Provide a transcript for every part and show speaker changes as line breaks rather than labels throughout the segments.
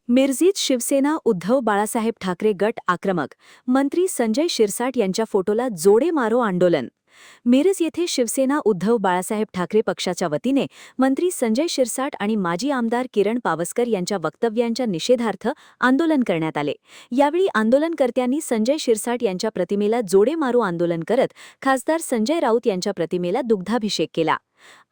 मिरजीत शिवसेना उद्धव बाळासाहेब ठाकरे गट आक्रमक, मंत्री संजय शिरसाट यांच्या फोटोला जोडे मारो आंदोलन. मिरज येथे शिवसेना उद्धव बाळासाहेब ठाकरे पक्षाच्या वतीने मंत्री संजय शिरसाट आणि माजी आमदार किरण पावसकर यांच्या वक्तव्यांच्या निषेधार्थ आंदोलन करण्यात आले. यावेळी आंदोलनकर्त्यांनी संजय शिरसाट यांच्या प्रतिमेला जोडे मारो आंदोलन करत खासदार संजय राऊत यांच्या प्रतिमेला दुग्धाभिषेक केला.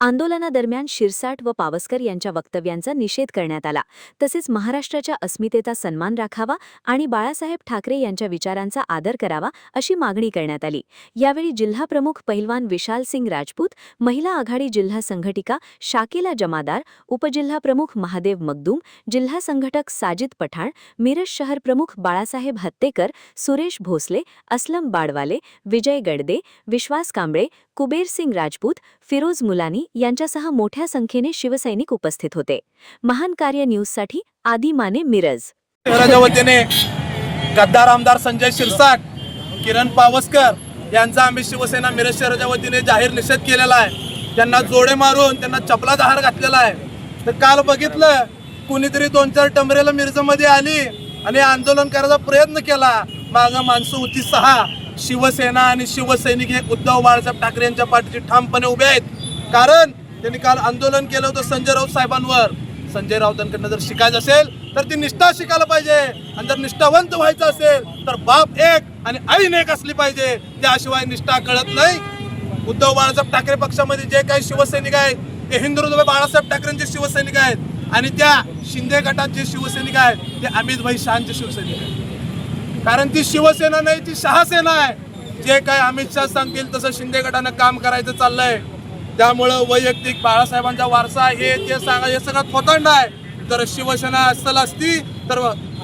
आंदोलनादरम्यान शिरसाट व पावसकर यांच्या वक्तव्यांचा निषेध करण्यात आला. तसेच महाराष्ट्राच्या अस्मितेचा सन्मान राखावा आणि बाळासाहेब ठाकरे यांच्या विचारांचा आदर करावा अशी मागणी करण्यात आली. यावेळी जिल्हाप्रमुख पहिलवान विशाल सिंग राजपूत, महिला आघाडी जिल्हा संघटिका शाकिला जमादार, उपजिल्हाप्रमुख महादेव मगदूम, जिल्हा संघटक साजिद पठाण, मिरज शहर प्रमुख बाळासाहेब हत्तेकर, सुरेश भोसले, असलम बाडवाले, विजय गडदे, विश्वास कांबळे, कुबेर सिंग राजपूत, फिरोज मुलानी यांच्यासह मोठ्या संख्येने शिवसैनिक उपस्थित होते. महान कार्य न्यूजसाठी आदी माने, मिरज.
शहराच्या वतीने गद्दार आमदार संजय शिरसाट, किरण पावसकर यांचा आम्ही शिवसेना मिरज शहराच्या वतीने जाहीर निषेध केलेला आहे. त्यांना जोडे मारून त्यांना चपलाचा हार घातलेला आहे. तर काल बघितलं कुणीतरी 2-4 टमरेला मिरजमध्ये आली आणि आंदोलन करायचा प्रयत्न केला. मागं माणसं होती 6. शिवसेना आणि शिवसैनिक हे उद्धव बाळासाहेब ठाकरे यांच्या पाठीशी ठामपणे उभे आहेत. कारण त्यांनी काल आंदोलन केलं होतं संजय राऊत साहेबांवर. संजय राऊतांकडनं जर शिकायचं असेल तर ती निष्ठा शिकायला पाहिजे, आणि जर निष्ठावंत व्हायचं असेल तर बाप एक आणि आईन एक असली पाहिजे. त्याशिवाय निष्ठा कळत नाही. उद्धव बाळासाहेब ठाकरे पक्षामध्ये जे काही शिवसैनिक आहेत ते हिंदुत्व बाळासाहेब ठाकरेंचे शिवसैनिक आहेत, आणि त्या शिंदे गटात जे शिवसैनिक आहेत ते अमित शहांचे शिवसैनिक आहेत. कारण ती शिवसेना नाही, ती शहासेना आहे. जे काय अमित शहा सांगतील तसं शिंदे गटानं काम करायचं चाललंय. त्यामुळं वैयक्तिक बाळासाहेबांचा वारसा हे ते सांगा हे सगळं खोतांड आहे. जर शिवसेना असल असती तर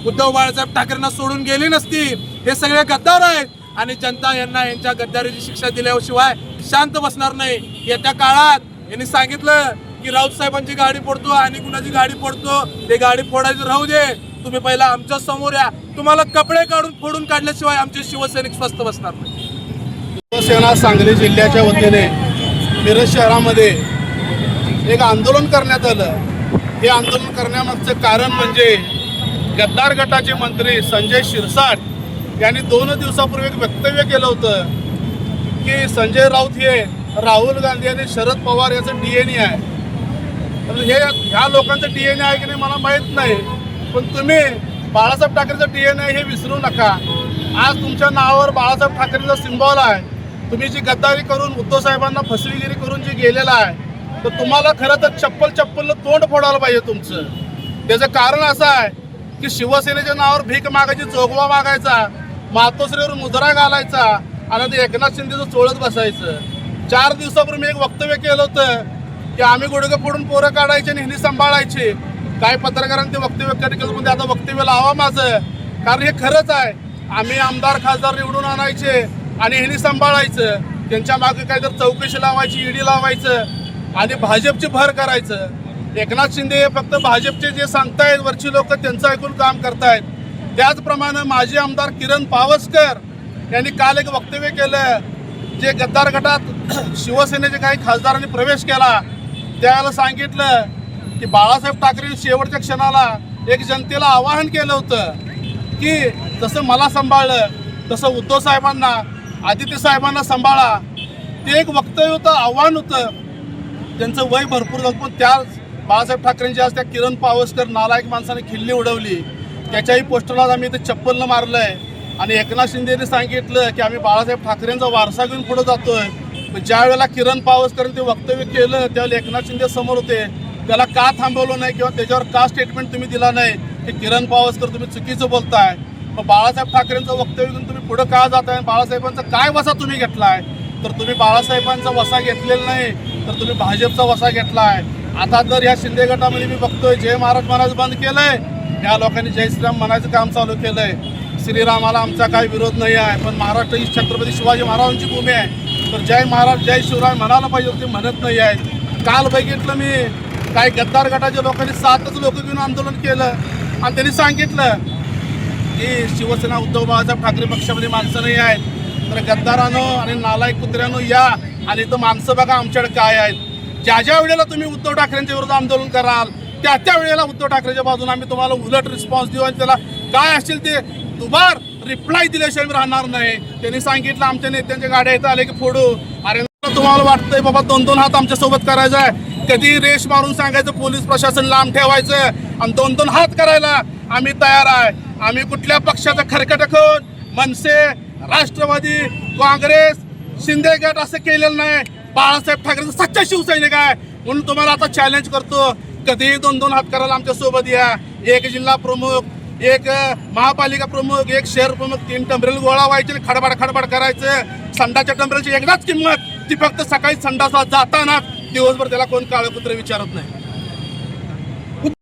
उद्धव बाळासाहेब ठाकरेंना सोडून गेली नसती. हे सगळे गद्दार आहेत आणि जनता यांना यांच्या गद्दारीची शिक्षा दिल्याशिवाय शांत बसणार नाही. येत्या काळात यांनी सांगितलं की राऊत साहेबांची गाडी फोडतो आणि कुणाची गाडी फोडतो, ते गाडी फोडायचं राहू दे, तुम्ही पहिला आमच्या समोर या. तुम्हाला कपडे काढून फोडून काढल्याशिवाय आमचे शिवसैनिक स्वस्थ बसणार नाही.
शिवसेना सांगली जिल्ह्याच्या वतीने मिरज शहरामध्ये एक आंदोलन करण्यात आलं. हे आंदोलन करण्यामागचं कारण म्हणजे गद्दार गटाचे मंत्री संजय शिरसाट यांनी 2 दिवसापूर्वी एक वक्तव्य केलं होतं की संजय राऊत हे राहुल गांधी आणि शरद पवार याचं DNA आहे. तर हे ह्या लोकांचं DNA आहे की नाही मला माहीत नाही, पण तुम्ही बाळासाहेब ठाकरेचं DNA हे विसरू नका. आज तुमच्या नावावर बाळासाहेब ठाकरेचा सिम्बॉल आहे. तुम्ही जी गद्दारी करून उद्धव साहेबांना फसवेगिरी करून जे गेलेला आहे, तर तुम्हाला खरं तर चप्पल तोंड फोडायला पाहिजे तुमचं. त्याचं कारण असं आहे की शिवसेनेच्या नावावर भीक मागायची, जोगवा मागायचा, मातोश्रीवर मुजरा घालायचा आणि ते एकनाथ शिंदेचं चोळत बसायचं. 4 दिवसापूर्वी मी एक वक्तव्य केलं होतं की आम्ही गुडघे फोडून पोरं काढायचे आणि ह्यांनी सांभाळायचे. काही पत्रकारांनी ते वक्तव्य केलं, म्हणजे आता वक्तव्य लावा माझं, कारण हे खरंच आहे. आम्ही आमदार खासदार निवडून आणायचे आणि ह्यांनी सांभाळायचं. त्यांच्या मागे काहीतरी चौकशी लावायची, ईडी लावायचं आणि भाजपची भर करायचं. एकनाथ शिंदे हे फक्त भाजपचे जे सांगतायत वरची लोक त्यांचं ऐकून काम करतायत. त्याचप्रमाणे माजी आमदार किरण पावसकर यांनी काल एक वक्तव्य केलं, जे गद्दार गटात शिवसेनेचे काही खासदारांनी प्रवेश केला त्यावेळेला सांगितलं की बाळासाहेब ठाकरे शेवटच्या क्षणाला एक जनतेला आवाहन केलं होतं की जसं मला सांभाळलं तसं उद्धव साहेबांना, आदित्य साहेबांना सांभाळा. ते एक वक्तव्य होतं, आव्हान होतं. त्यांचं वय भरपूर झालं, पण त्या बाळासाहेब ठाकरेंची आज त्या किरण पावसकर नालायक माणसाने खिल्ली उडवली. त्याच्याही पोस्टरला आम्ही इथे चप्पलनं मारलं आहे. आणि एकनाथ शिंदेने सांगितलं की आम्ही बाळासाहेब ठाकरेंचा वारसा घेऊन पुढे जातोय. ज्या वेळेला किरण पावसकरांनी ते वक्तव्य केलं त्यावेळेला एकनाथ शिंदे समोर होते. त्याला का थांबवलं नाही किंवा त्याच्यावर का स्टेटमेंट तुम्ही दिला नाही की किरण पावसकर तुम्ही चुकीचं बोलताय. मग बाळासाहेब ठाकरेंचं वक्तव्य घेऊन तुम्ही पुढं का जाताय? बाळासाहेबांचा काय वसा तुम्ही घेतलाय? तर तुम्ही बाळासाहेबांचा वसा घेतलेला नाही, तर तुम्ही भाजपचा वसा घेतलाय. आता तर या शिंदे गटामध्ये मी बघतोय जय महाराज म्हणायचं बंद केलंय. या लोकांनी जय श्रीराम म्हणायचं काम चालू केलंय. श्रीरामाला आमचा काही विरोध नाही आहे, पण महाराष्ट्र ही छत्रपती शिवाजी महाराजांची भूमी आहे, तर जय महाराज जय शिवराय म्हणायला पाहिजे, ते म्हणत नाही आहेत. काल बघितलं मी काही गद्दार गटाच्या लोकांनी 7च लोक घेऊन आंदोलन केलं आणि त्यांनी सांगितलं की शिवसेना उद्धव बाळासाहेब ठाकरे पक्षामध्ये माणसं नाही आहेत, तर गद्दारांनो आणि नालायक कुत्र्यानो या आणि इथं माणसं बघा आमच्याकडे काय आहेत. ज्या ज्या वेळेला तुम्ही उद्धव ठाकरेंच्या विरोधात आंदोलन कराल त्या वेळेला उद्धव ठाकरेच्या बाजूने आम्ही तुम्हाला उलट रिस्पॉन्स देऊ आणि त्याला काय असेल ते दुबार रिप्लाय दिल्याशिवाय मी राहणार नाही. त्यांनी सांगितलं आमच्या नेत्यांच्या गाड्या इथं आले की फोडू. अरे तुम्हाला वाटतंय बाबा 2-2 हात आमच्या सोबत करायचा आहे, कधी रेश मारून सांगायचं पोलीस प्रशासन लांब ठेवायचं आणि 2-2 हात करायला आम्ही तयार आहे. आम्ही कुठल्या पक्षाचं खरकट करून मनसे, राष्ट्रवादी, काँग्रेस, शिंदे गट असं केलेलं नाही. बाळासाहेब ठाकरेचं सच्चा शिवसैनिक आहे. म्हणून तुम्हाला आता चॅलेंज करतो, कधीही 2-2 हात करायला आमच्या सोबत या. एक जिल्हा प्रमुख, एक महापालिका प्रमुख, एक शहर प्रमुख, 3 टंबरेल गोळा व्हायचे, खडबड करायचं. संडाच्या टंबरेलची एकदाच किंमत, ती फक्त सकाळी संडासला जाताना, दिवसभर त्याला कोण काळं कुत्रं विचारत नाही.